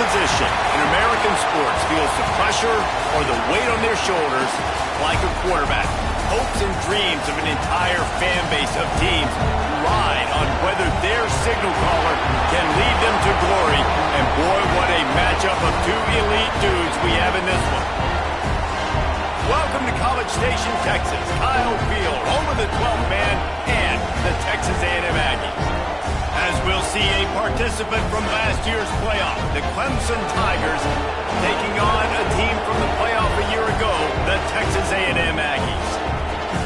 position in American sports feels the pressure or the weight on their shoulders like a quarterback. Hopes and dreams of an entire fan base of teams ride on whether their signal caller can lead them to glory. And boy, what a matchup of two elite dudes we have in this one. Welcome to College Station, Texas. Kyle Field, home of the 12th man and the Texas A&M Aggies. As we'll see a participant from last year's playoff, the Clemson Tigers, taking on a team from the playoff a year ago, the Texas A&M Aggies.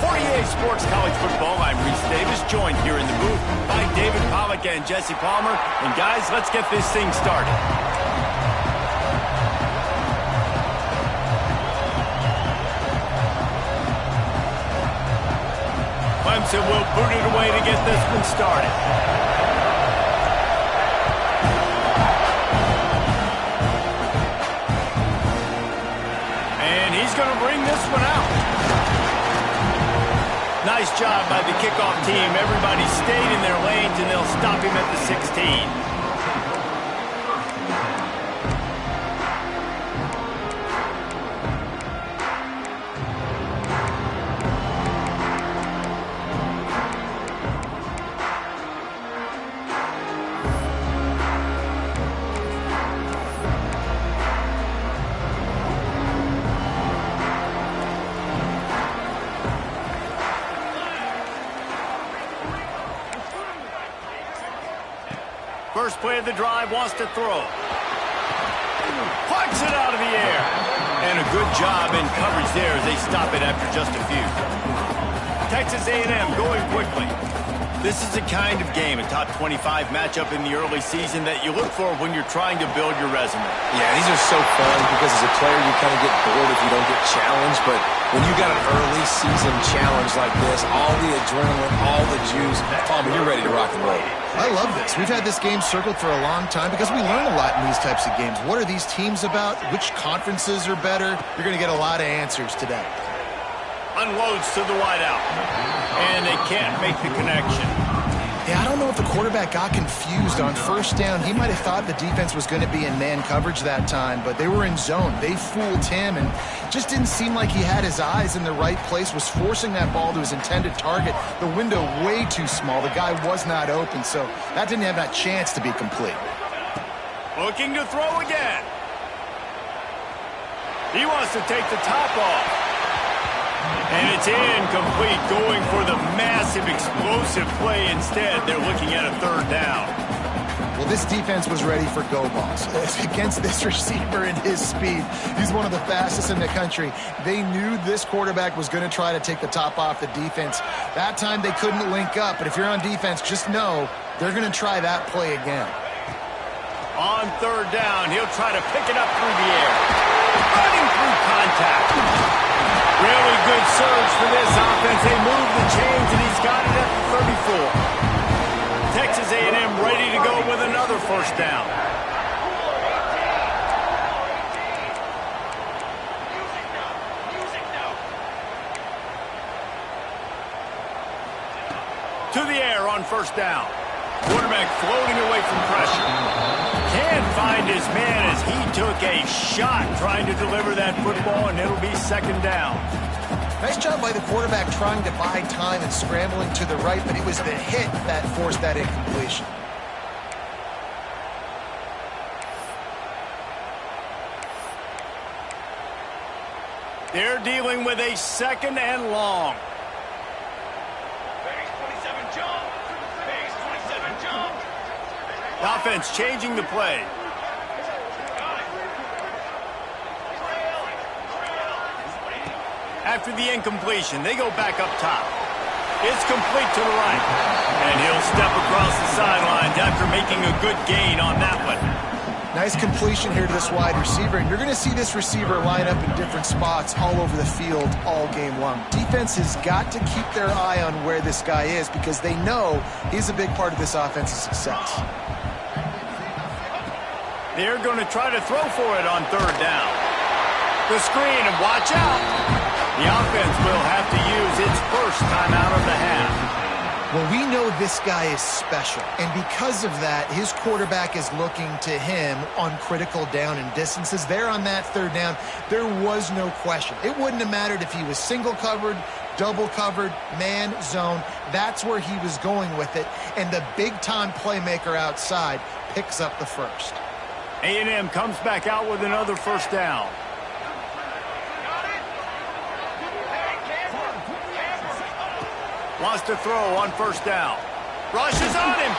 For EA Sports College Football, I'm Reese Davis, joined here in the booth by David Pollack and Jesse Palmer. And guys, let's get this thing started. Clemson will boot it away to get this one started. And he's going to bring this one out. Nice job by the kickoff team. Everybody stayed in their lanes, and they'll stop him at the 16. First play of the drive, wants to throw. Plucks it out of the air. And a good job in coverage there as they stop it after just a few. Texas A&M going quickly. This is the kind of game, a top 25 matchup in the early season that you look for when you're trying to build your resume. Yeah, these are so fun because as a player you kind of get bored if you don't get challenged, but when you got an early season challenge like this, all the adrenaline, all the juice, Palmer, you're ready to rock and roll. I love this. We've had this game circled for a long time because we learn a lot in these types of games. What are these teams about? Which conferences are better? You're going to get a lot of answers today. Unloads to the wideout. And they can't make the connection. Yeah, I don't know if the quarterback got confused on first down. He might have thought the defense was going to be in man coverage that time, but they were in zone. They fooled him and just didn't seem like he had his eyes in the right place, was forcing that ball to his intended target. The window way too small. The guy was not open, so that didn't have that chance to be complete. Looking to throw again. He wants to take the top off. And it's incomplete, going for the massive explosive play instead. They're looking at a third down. Well, this defense was ready for go balls. Against this receiver and his speed, he's one of the fastest in the country. They knew this quarterback was going to try to take the top off the defense. That time they couldn't link up, but if you're on defense, just know they're going to try that play again. On third down, he'll try to pick it up through the air. Running through contact. Really good surge for this offense. They move the chains, and he's got it at the 34. Texas A&M ready to go with another first down. To the air on first down. Quarterback floating away from pressure. Can't find his man as he took a shot trying to deliver that football, and it'll be second down. Nice job by the quarterback trying to buy time and scrambling to the right, but it was the hit that forced that incompletion. They're dealing with a second and long. The offense changing the play. After the incompletion, they go back up top. It's complete to the right. And he'll step across the sidelines after making a good gain on that one. Nice completion here to this wide receiver, and you're going to see this receiver line up in different spots all over the field all game long. Defense has got to keep their eye on where this guy is because they know he's a big part of this offense's success. They're going to try to throw for it on third down. The screen, and watch out. The offense will have to use its first timeout of the half. Well, we know this guy is special, and because of that, his quarterback is looking to him on critical down and distances. There on that third down, there was no question. It wouldn't have mattered if he was single covered, double covered, man, zone. That's where he was going with it, and the big-time playmaker outside picks up the first. A&M comes back out with another first down. Wants to throw on first down. Rushes on him.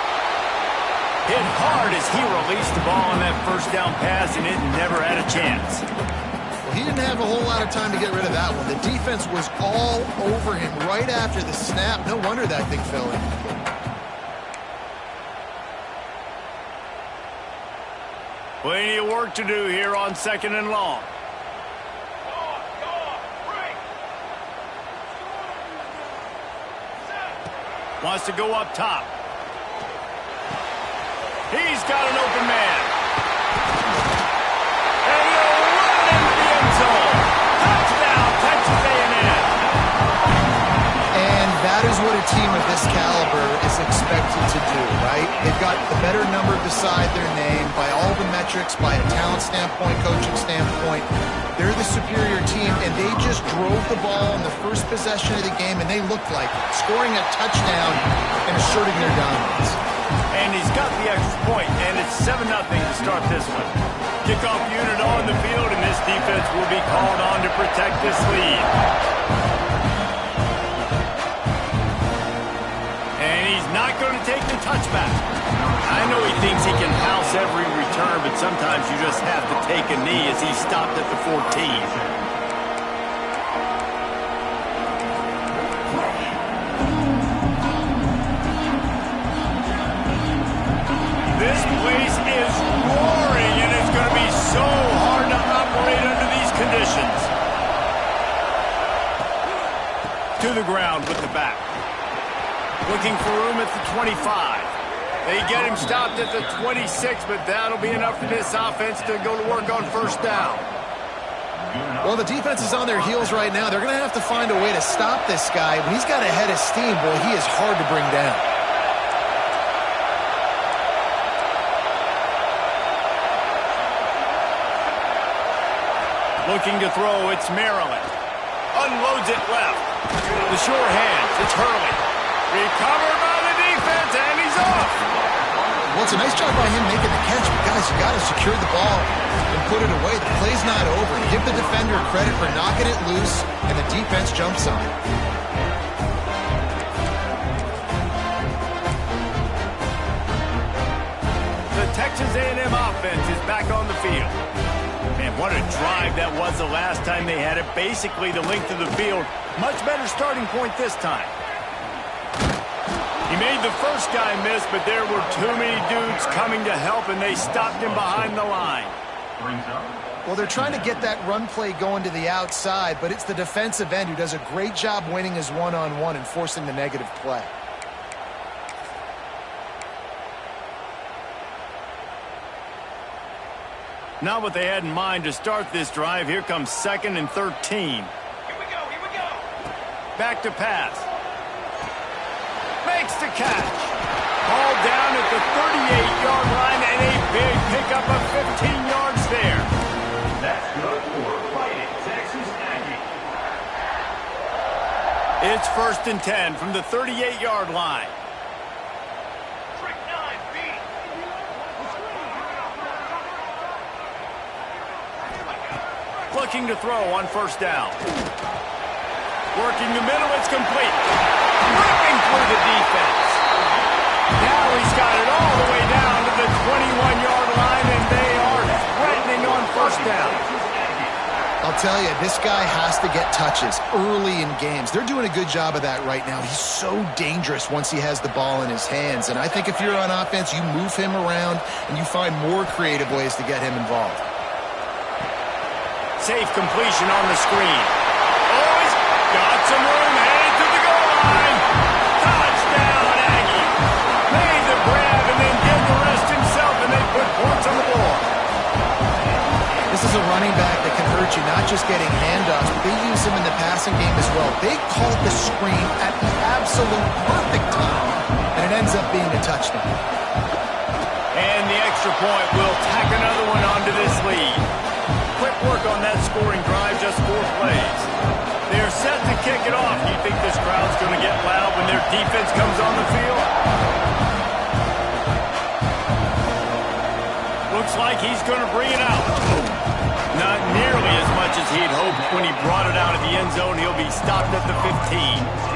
Hit hard as he released the ball on that first down pass, and it never had a chance. Well, he didn't have a whole lot of time to get rid of that one. The defense was all over him right after the snap. No wonder that thing fell in. Plenty of work to do here on 2nd and long. Wants to go up top. He's got an open man. And he'll run into the end zone. Touchdown, Texas A&M. And that is what a team of this caliber is expected to do, right? They've got the better number beside their name by all the metrics, by a talent standpoint, coaching standpoint. They're the superior team, and they just drove the ball in the first possession of the game, and they looked like scoring a touchdown and asserting their dominance. And he's got the extra point, and it's 7-0 to start this one. Kickoff unit on the field, and this defense will be called on to protect this lead. And he's not going to take the touchback. I know he thinks he can house every return, but sometimes you just have to take a knee as he stopped at the 14. This place is roaring, and it's going to be so hard to operate under these conditions. To the ground with the back. Looking for room at the 25. They get him stopped at the 26, but that'll be enough for this offense to go to work on first down. Well, the defense is on their heels right now. They're going to have to find a way to stop this guy. When he's got a head of steam, boy, he is hard to bring down. Looking to throw, it's Maryland. Unloads it left. The sure hands, it's Hurley. Recovered by the defense, and he's off. Well, it's a nice job by him making the catch, but guys, you got to secure the ball and put it away. The play's not over. Give the defender credit for knocking it loose, and the defense jumps on it. The Texas A&M offense is back on the field. Man, what a drive that was the last time they had it. Basically the length of the field. Much better starting point this time. He made the first guy miss, but there were too many dudes coming to help, and they stopped him behind the line. Well, they're trying to get that run play going to the outside, but it's the defensive end who does a great job winning his one-on-one and forcing the negative play. Not what they had in mind to start this drive. Here comes 2nd and 13. Here we go. Back to pass. Makes the catch. Ball down at the 38-yard line, and a big pickup of 15 yards there. That's good for Fighting Texas Aggie. It's 1st and 10 from the 38-yard line. Trick 9B. Looking to throw on first down. Working the middle, it's complete. Ripping through the defense. Now he's got it all the way down to the 21-yard line, and they are threatening on first down. I'll tell you, this guy has to get touches early in games. They're doing a good job of that right now. He's so dangerous once he has the ball in his hands. And I think if you're on offense, you move him around and you find more creative ways to get him involved. Safe completion on the screen. Oh, he's got some room, headed to the goal line. Touchdown, Aggie. Made the grab and then did the rest himself, and they put points on the board. This is a running back that can hurt you, not just getting handoffs, but they use him in the passing game as well. They called the screen at the absolute perfect time. touch them. And the extra point will tack another one onto this lead. Quick work on that scoring drive, just 4 plays. They're set to kick it off. You think this crowd's going to get loud when their defense comes on the field? Looks like he's going to bring it out. Not nearly as much as he'd hoped when he brought it out of the end zone. He'll be stopped at the 15.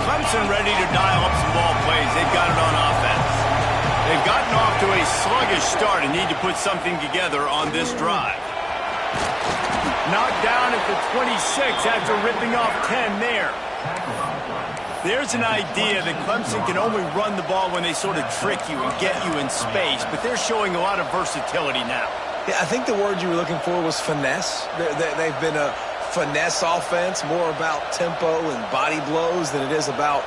Clemson ready to dial up some ball plays. They've got it on offense. They've gotten off to a sluggish start and need to put something together on this drive. Knocked down at the 26 after ripping off 10 there. There's an idea that Clemson can only run the ball when they sort of trick you and get you in space, but they're showing a lot of versatility now. Yeah, I think the word you were looking for was finesse. They've been a finesse offense, more about tempo and body blows than it is about,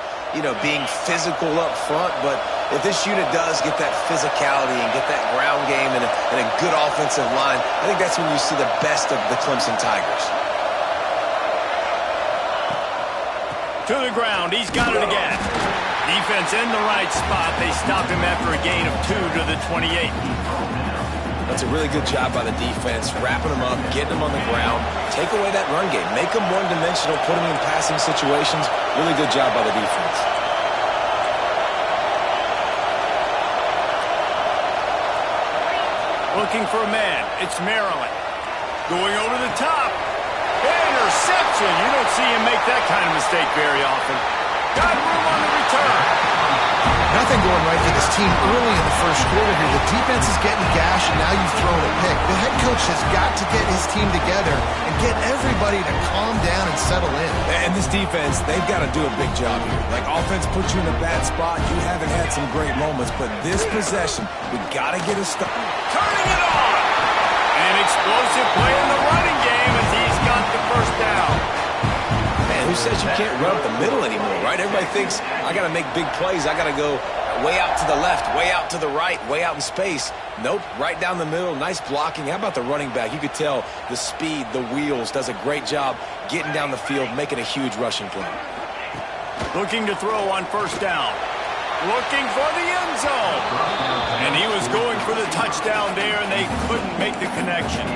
being physical up front. But if this unit does get that physicality and get that ground game and a good offensive line, I think that's when you see the best of the Clemson Tigers. To the ground, he's got it again. Defense in the right spot. They stop him after a gain of 2 to the 28. That's a really good job by the defense, wrapping them up, getting them on the ground, take away that run game, make them one-dimensional, put them in passing situations. Really good job by the defense. Looking for a man. It's Maryland. Going over the top. Interception. You don't see him make that kind of mistake very often. Got room on the return. Nothing going right for this team early in the first quarter here. The defense is getting gashed, and now you've thrown a pick. The head coach has got to get his team together and get everybody to calm down and settle in. And this defense, they've got to do a big job here. Like, offense puts you in a bad spot. You haven't had some great moments, but this possession, we got to get a stop. Turning it on. An explosive play in the running game as he's got the first down. Man, who says you can't run up the middle anymore, right? Everybody thinks, I got to make big plays. I got to go way out to the left, way out to the right, way out in space. Nope, right down the middle. Nice blocking. How about the running back? You could tell the speed, the wheels, does a great job getting down the field, making a huge rushing play. Looking to throw on first down. Looking for the end zone. And he was going for the touchdown there, and they couldn't make the connection.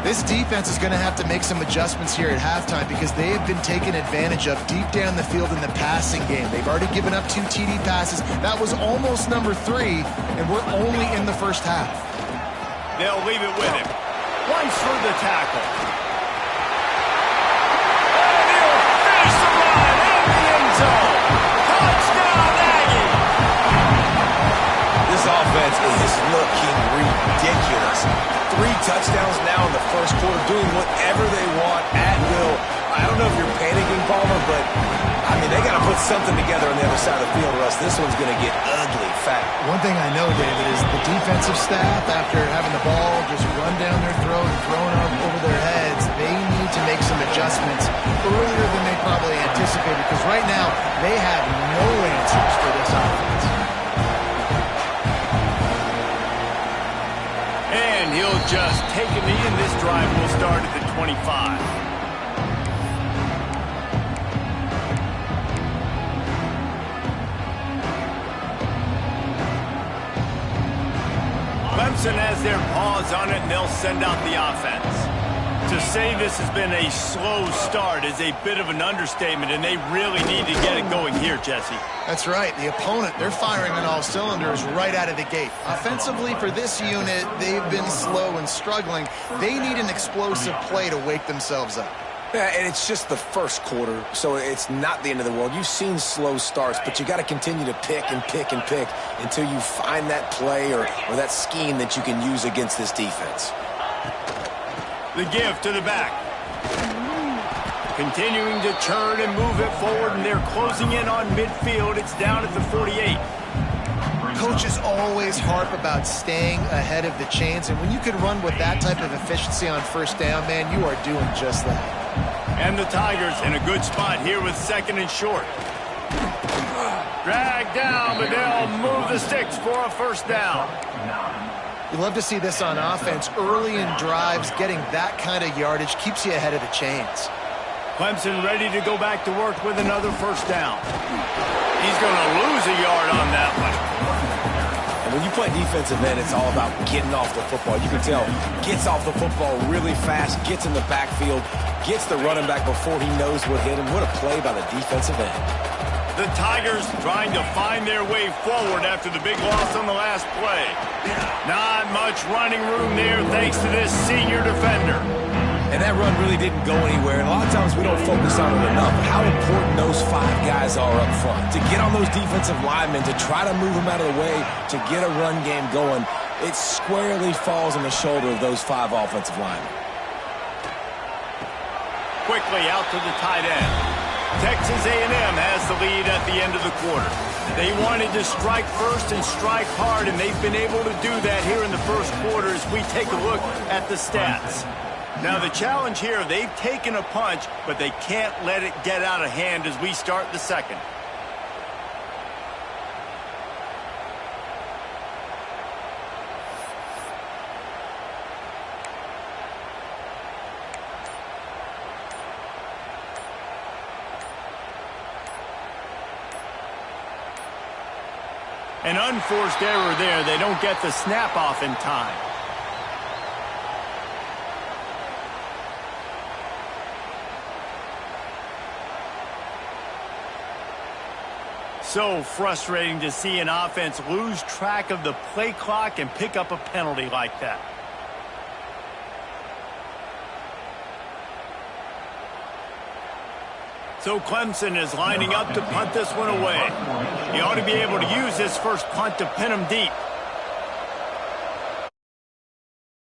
This defense is going to have to make some adjustments here at halftime because they have been taken advantage of deep down the field in the passing game. They've already given up 2 TD passes. That was almost number 3, and we're only in the first half. They'll leave it with him. Once for the tackle. And he'll finish the run in the end zone. Touchdown, Aggie! This offense is looking ridiculous. 3 touchdowns now in the first quarter, doing whatever they want at will. I don't know if you're panicking, Palmer, but, they got to put something together on the other side of the field, or else this one's going to get ugly fast. One thing I know, David, is the defensive staff, after having the ball just run down their throat and thrown up over their heads, they need to make some adjustments earlier than they probably anticipated, because right now they have no answers for this offense. And he'll just take a knee, and this drive will start at the 25. Clemson has their paws on it, and they'll send out the offense. To say this has been a slow start is a bit of an understatement, and they really need to get it going here, Jesse. That's right. The opponent, they're firing on all cylinders right out of the gate. Offensively, for this unit, they've been slow and struggling. They need an explosive play to wake themselves up. Yeah, and it's just the first quarter, so it's not the end of the world. You've seen slow starts, but you got to continue to pick and pick and pick until you find that play or that scheme that you can use against this defense. The give to the back. Continuing to turn and move it forward, and they're closing in on midfield. It's down at the 48. Coaches always harp about staying ahead of the chains, and when you can run with that type of efficiency on first down, man, you are doing just that. And the Tigers in a good spot here with 2nd and short. Dragged down, but they'll move the sticks for a first down. You love to see this on offense. Early in drives, getting that kind of yardage keeps you ahead of the chains. Clemson ready to go back to work with another first down. He's going to lose a yard on that one. And when you play defensive end, it's all about getting off the football. You can tell, gets off the football really fast, gets in the backfield, gets the running back before he knows what hit him. What a play by the defensive end. The Tigers trying to find their way forward after the big loss on the last play. Not much running room there thanks to this senior defender. And that run really didn't go anywhere. And a lot of times we don't focus on it enough. How important those 5 guys are up front. To get on those defensive linemen, to try to move them out of the way, to get a run game going, it squarely falls on the shoulder of those 5 offensive linemen. Quickly out to the tight end. Texas A&M has the lead at the end of the quarter. They wanted to strike first and strike hard, and they've been able to do that here in the first quarter as we take a look at the stats. Now, the challenge here, they've taken a punch, but they can't let it get out of hand as we start the second. An unforced error there. They don't get the snap off in time. So frustrating to see an offense lose track of the play clock and pick up a penalty like that. So Clemson is lining up to punt this one away. He ought to be able to use this first punt to pin him deep.